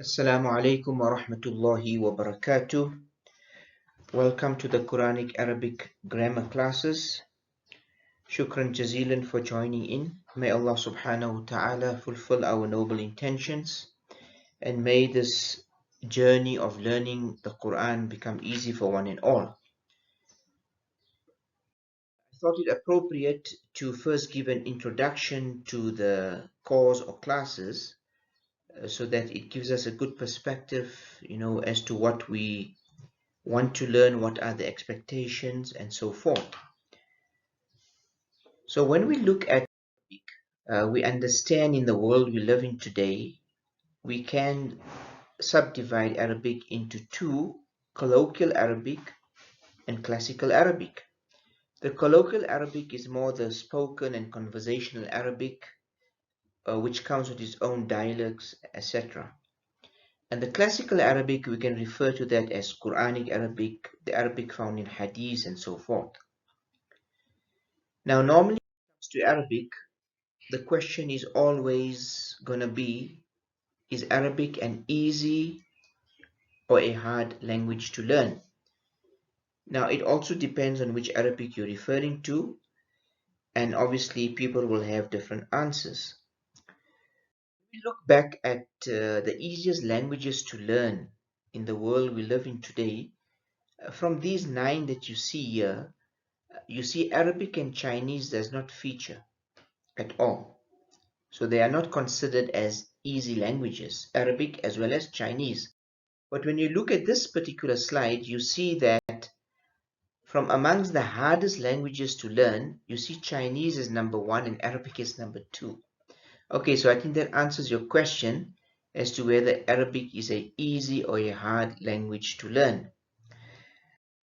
Assalamu alaikum wa rahmatullahi wa barakatuh. Welcome to the Quranic Arabic grammar classes. Shukran jazilan for joining in. May Allah subhanahu wa ta'ala fulfill our noble intentions and may this journey of learning the Quran become easy for one and all. I thought it appropriate to first give an introduction to the course or classes so that it gives us a good perspective, as to what we want to learn, what are the expectations, and so forth. So when we look at Arabic, we understand in the world we live in today, we can subdivide Arabic into two: colloquial Arabic and classical Arabic. The colloquial Arabic is more the spoken and conversational Arabic, which comes with its own dialects, etc. And the classical Arabic, we can refer to that as Qur'anic Arabic, the Arabic found in Hadith, and so forth. Now, normally when it comes to Arabic, the question is always going to be, is Arabic an easy or a hard language to learn? Now, it also depends on which Arabic you're referring to, and obviously people will have different answers. If we look back at the easiest languages to learn in the world we live in today, from these 9 that you see here, you see Arabic and Chinese does not feature at all. So they are not considered as easy languages, Arabic as well as Chinese. But when you look at this particular slide, you see that from amongst the hardest languages to learn, you see Chinese is number 1 and Arabic is number 2. Okay, so I think that answers your question as to whether Arabic is a easy or a hard language to learn.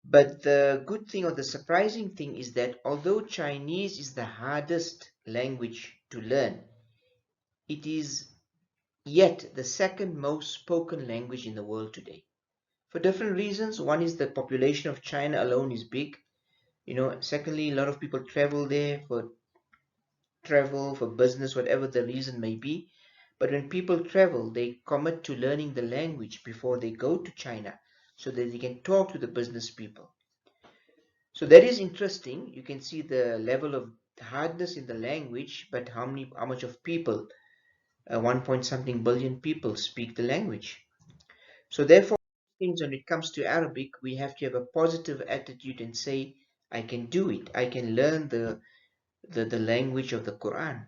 But the good thing or the surprising thing is that although Chinese is the hardest language to learn, it is yet the second most spoken language in the world today. For different reasons. One is the population of China alone is big. Secondly, a lot of people travel there for business, whatever the reason may be. But when people travel, they commit to learning the language before they go to China so that they can talk to the business people. So that is interesting. You can see the level of hardness in the language, but how much of people, 1 point something billion people speak the language. So therefore, things when it comes to Arabic, we have to have a positive attitude and say, I can do it. I can learn the language of the Quran.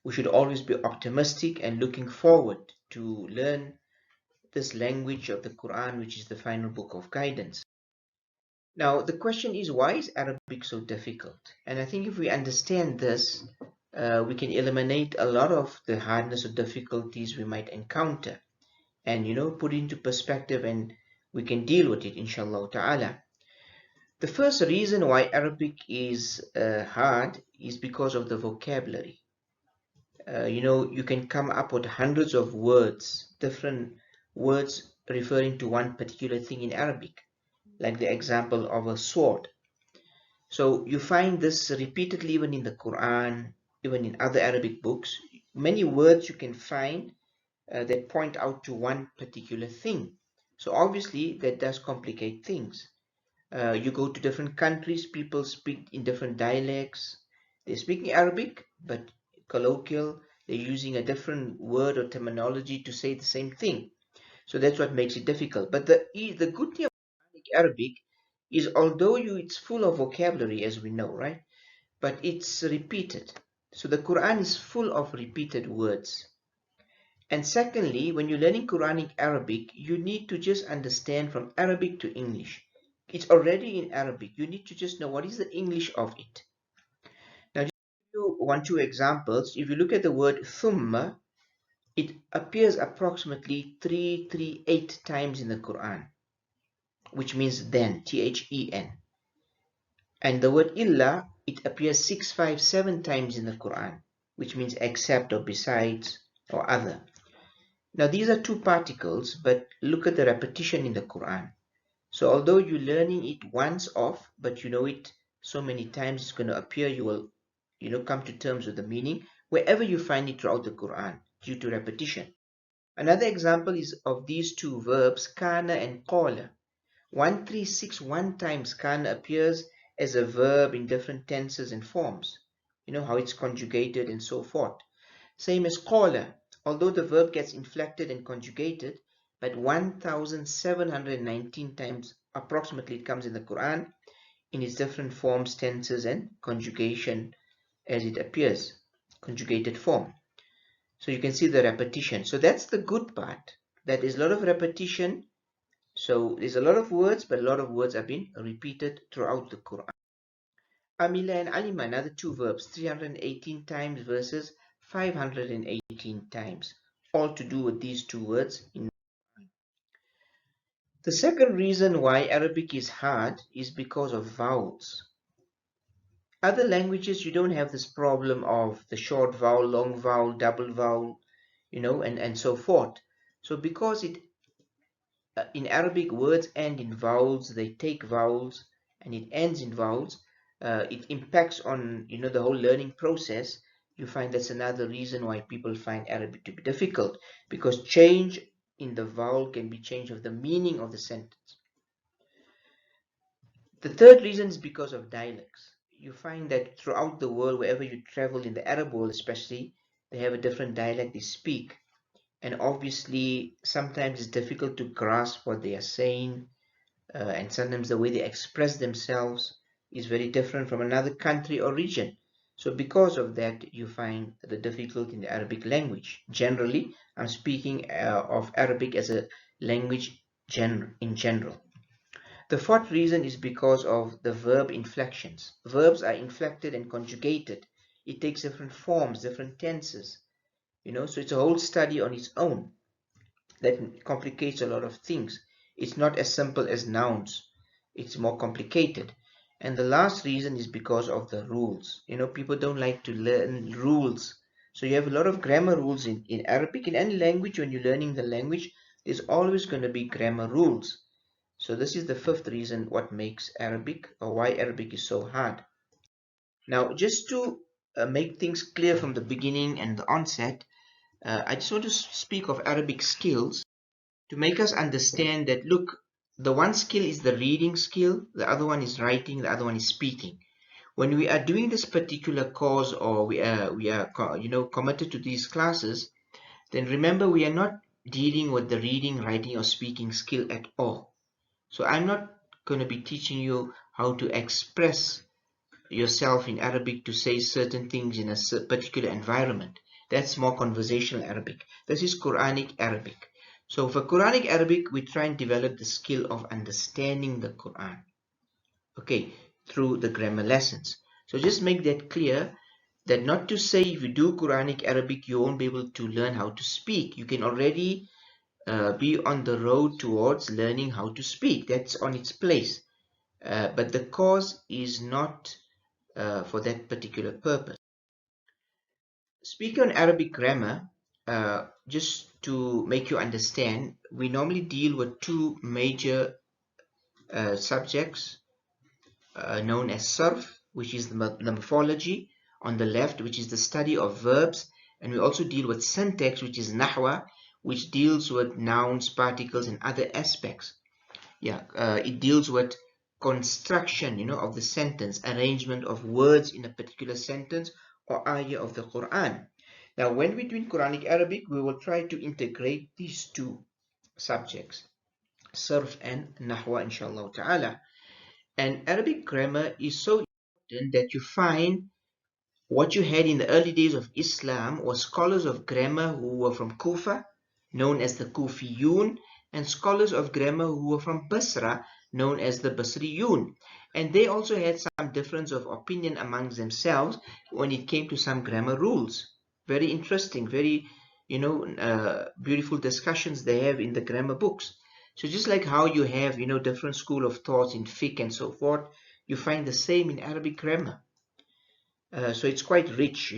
We should always be optimistic and looking forward to learn this language of the Quran, which is the final book of guidance. Now, the question is, why is Arabic so difficult? And I think if we understand this, we can eliminate a lot of the hardness or difficulties we might encounter and, put into perspective, and we can deal with it, inshallah ta'ala. The first reason why Arabic is hard is because of the vocabulary. You can come up with hundreds of words, different words referring to one particular thing in Arabic, like the example of a sword. So you find this repeatedly even in the Quran, even in other Arabic books. Many words you can find that point out to one particular thing. So obviously that does complicate things. You go to different countries, people speak in different dialects. They're speaking Arabic, but colloquial. They're using a different word or terminology to say the same thing. So that's what makes it difficult. But the good thing about Arabic is, although it's full of vocabulary, as we know, right? But it's repeated. So the Quran is full of repeated words. And secondly, when you're learning Quranic Arabic, you need to just understand from Arabic to English. It's already in Arabic. You need to just know what is the English of it. Now, just to give you 2 examples. If you look at the word thumma, it appears approximately 338 times in the Quran, which means then, T-H-E-N. And the word illa, it appears 657 times in the Quran, which means except or besides or other. Now these are 2 particles, but look at the repetition in the Quran. So although you're learning it once off, but you know it so many times, it's going to appear, you will come to terms with the meaning wherever you find it throughout the Quran due to repetition. Another example is of these two verbs, kana and qala. 1361 times kana appears as a verb in different tenses and forms. You know how it's conjugated and so forth. Same as qala, although the verb gets inflected and conjugated, but 1719 times approximately it comes in the Quran in its different forms, tenses, and conjugation as it appears, conjugated form. So you can see the repetition. So that's the good part. That is a lot of repetition. So there's a lot of words, but a lot of words have been repeated throughout the Quran. Amila and alima, another two verbs, 318 times versus 518 times, all to do with these two words. The second reason why Arabic is hard is because of vowels. Other languages, you don't have this problem of the short vowel, long vowel, double vowel, and so forth. So because in Arabic, words end in vowels, they take vowels, and it ends in vowels. It impacts on, the whole learning process. You find that's another reason why people find Arabic to be difficult, because change in the vowel can be change of the meaning of the sentence. The third reason is because of dialects. You find that throughout the world, wherever you travel, in the Arab world especially, they have a different dialect they speak. And obviously, sometimes it's difficult to grasp what they are saying, and sometimes the way they express themselves is very different from another country or region. So because of that, you find the difficulty in the Arabic language. Generally, I'm speaking of Arabic as a language in general. The fourth reason is because of the verb inflections. Verbs are inflected and conjugated. It takes different forms, different tenses, so it's a whole study on its own that complicates a lot of things. It's not as simple as nouns. It's more complicated. And the last reason is because of the rules. People don't like to learn rules. So you have a lot of grammar rules in Arabic. In any language, when you're learning the language, there's always going to be grammar rules. So this is the fifth reason what makes Arabic, or why Arabic is so hard. Now, just to make things clear from the beginning and the onset, I just want to speak of Arabic skills to make us understand that, look, the one skill is the reading skill, the other one is writing, the other one is speaking. When we are doing this particular course, or we are committed to these classes, then remember we are not dealing with the reading, writing, or speaking skill at all. So I'm not going to be teaching you how to express yourself in Arabic to say certain things in a particular environment. That's more conversational Arabic. This is Quranic Arabic. So for Quranic Arabic, we try and develop the skill of understanding the Quran, okay, through the grammar lessons. So just make that clear, that not to say if you do Quranic Arabic, you won't be able to learn how to speak. You can already be on the road towards learning how to speak. That's on its place. But the course is not for that particular purpose. Speaking on Arabic grammar, just to make you understand, we normally deal with two major subjects known as sarf, which is the morphology on the left, which is the study of verbs, and we also deal with syntax, which is nahwa, which deals with nouns, particles, and other aspects. It deals with construction, of the sentence, arrangement of words in a particular sentence or ayah of the Quran. Now, when we're doing Quranic Arabic, we will try to integrate these two subjects, Sarf and Nahwa, inshallah ta'ala. And Arabic grammar is so important that you find what you had in the early days of Islam was scholars of grammar who were from Kufa, known as the Kufiyun, and scholars of grammar who were from Basra, known as the Basriyun. And they also had some difference of opinion amongst themselves when it came to some grammar rules. Very interesting, very, beautiful discussions they have in the grammar books. So just like how you have, different school of thoughts in fiqh and so forth, you find the same in Arabic grammar. So it's quite rich.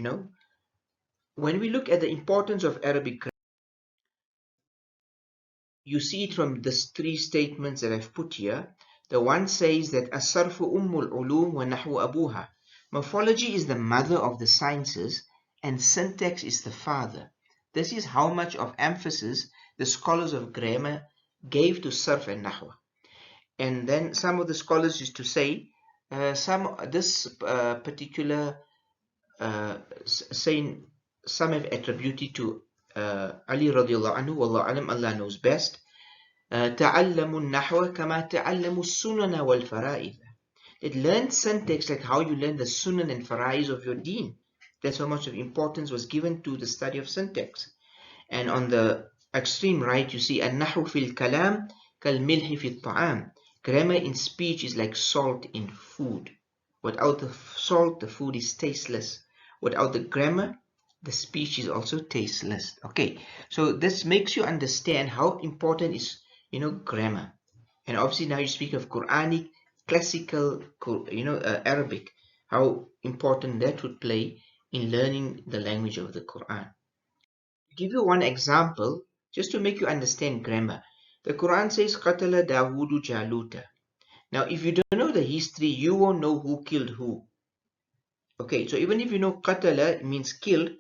When we look at the importance of Arabic grammar, you see it from these three statements that I've put here. The one says that as-sarfu ummul ulum wa nahwu abuha. Morphology is the mother of the sciences and syntax is the father. This is how much of emphasis the scholars of grammar gave to sarf and nahwa. And then some of the scholars used to say this particular saying, some have attributed to Ali radiallahu anhu, wallahu alam, Allah knows best. تعلموا النحو كما تعلموا السنن والفرائض. It learned syntax like how you learn the sunan and faraiz of your deen. That's how much of importance was given to the study of syntax. And on the extreme right, you see النحو في الكلام كالملح في الطعام. Grammar in speech is like salt in food. Without the salt, the food is tasteless. Without the grammar, the speech is also tasteless. Okay, so this makes you understand how important is, grammar. And obviously now you speak of Qur'anic, classical, Arabic, how important that would play in learning the language of the Quran. To give you one example, just to make you understand grammar. The Quran says, قَتَلَ دَاوُودُ جَالُوتَ. Now, if you don't know the history, you won't know who killed who. Okay, so even if you know qatala means killed,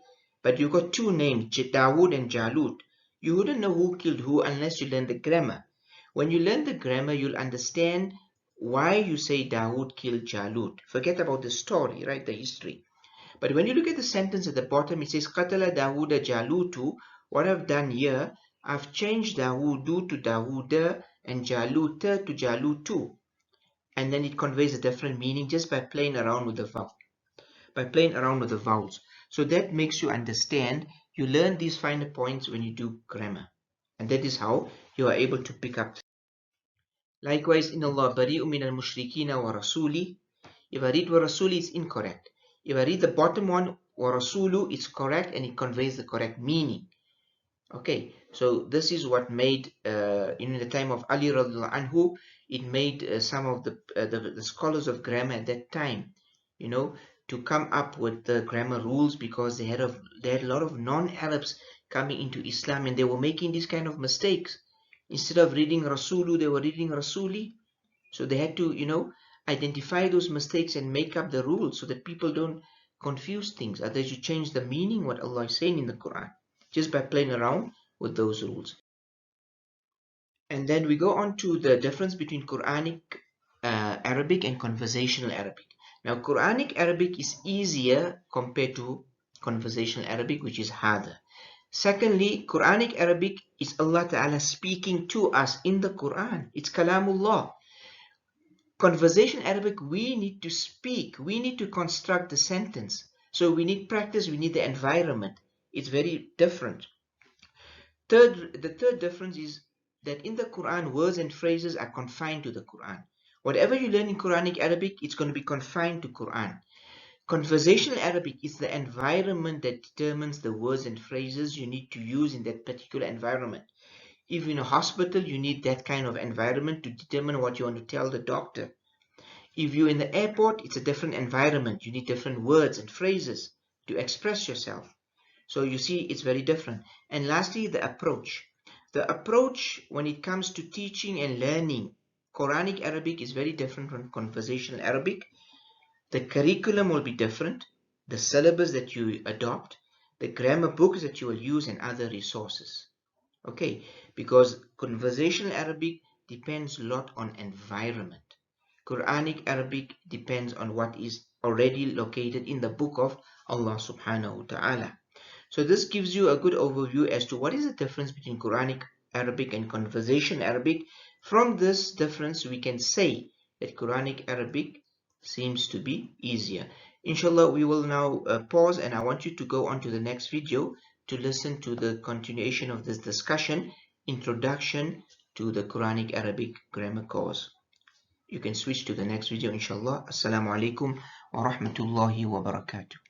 but you got two names, Dawood and Jalut, you wouldn't know who killed who unless you learn the grammar. When you learn the grammar, you'll understand why you say Dawood killed Jalut. Forget about the story, right, the history. But when you look at the sentence at the bottom, it says Qatala Dawuda Jalutu. What I've done here, I've changed Dawudu to Dawuda and Jaluta to Jalutu. And then it conveys a different meaning just by playing around with the vowels. So that makes you understand. You learn these finer points when you do grammar. And that is how you are able to pick up. Likewise, in Allah bari'u min al-mushrikina wa rasuli. If I read wa rasuli, it's incorrect. If I read the bottom one, wa rasulu, it's correct and it conveys the correct meaning. Okay, so this is what made, in the time of Ali radiallahu anhu, it made some of the scholars of grammar at that time, to come up with the grammar rules, because they had a lot of non-Arabs coming into Islam and they were making these kind of mistakes. Instead of reading Rasulu, they were reading Rasuli. So they had to, identify those mistakes and make up the rules so that people don't confuse things. Otherwise, you change the meaning what Allah is saying in the Quran just by playing around with those rules. And then we go on to the difference between Quranic Arabic and conversational Arabic. Now, Quranic Arabic is easier compared to conversational Arabic, which is harder. Secondly, Quranic Arabic is Allah Ta'ala speaking to us in the Quran. It's Kalamullah. Conversation Arabic, we need to speak. We need to construct the sentence. So we need practice. We need the environment. It's very different. The third difference is that in the Quran, words and phrases are confined to the Quran. Whatever you learn in Quranic Arabic, it's going to be confined to Quran. Conversational Arabic is the environment that determines the words and phrases you need to use in that particular environment. If you're in a hospital, you need that kind of environment to determine what you want to tell the doctor. If you're in the airport, it's a different environment. You need different words and phrases to express yourself. So you see, it's very different. And lastly, the approach. The approach when it comes to teaching and learning Quranic Arabic is very different from conversational Arabic. The curriculum will be different, the syllabus that you adopt, the grammar books that you will use, and other resources. Okay, because conversational Arabic depends a lot on environment. Quranic Arabic depends on what is already located in the book of Allah subhanahu wa ta'ala. So this gives you a good overview as to what is the difference between Quranic Arabic and conversation Arabic. From this difference, we can say that Quranic Arabic seems to be easier. Inshallah, we will now pause, and I want you to go on to the next video to listen to the continuation of this discussion, Introduction to the Quranic Arabic Grammar Course. You can switch to the next video, inshallah. Assalamu alaikum wa rahmatullahi wa barakatuh.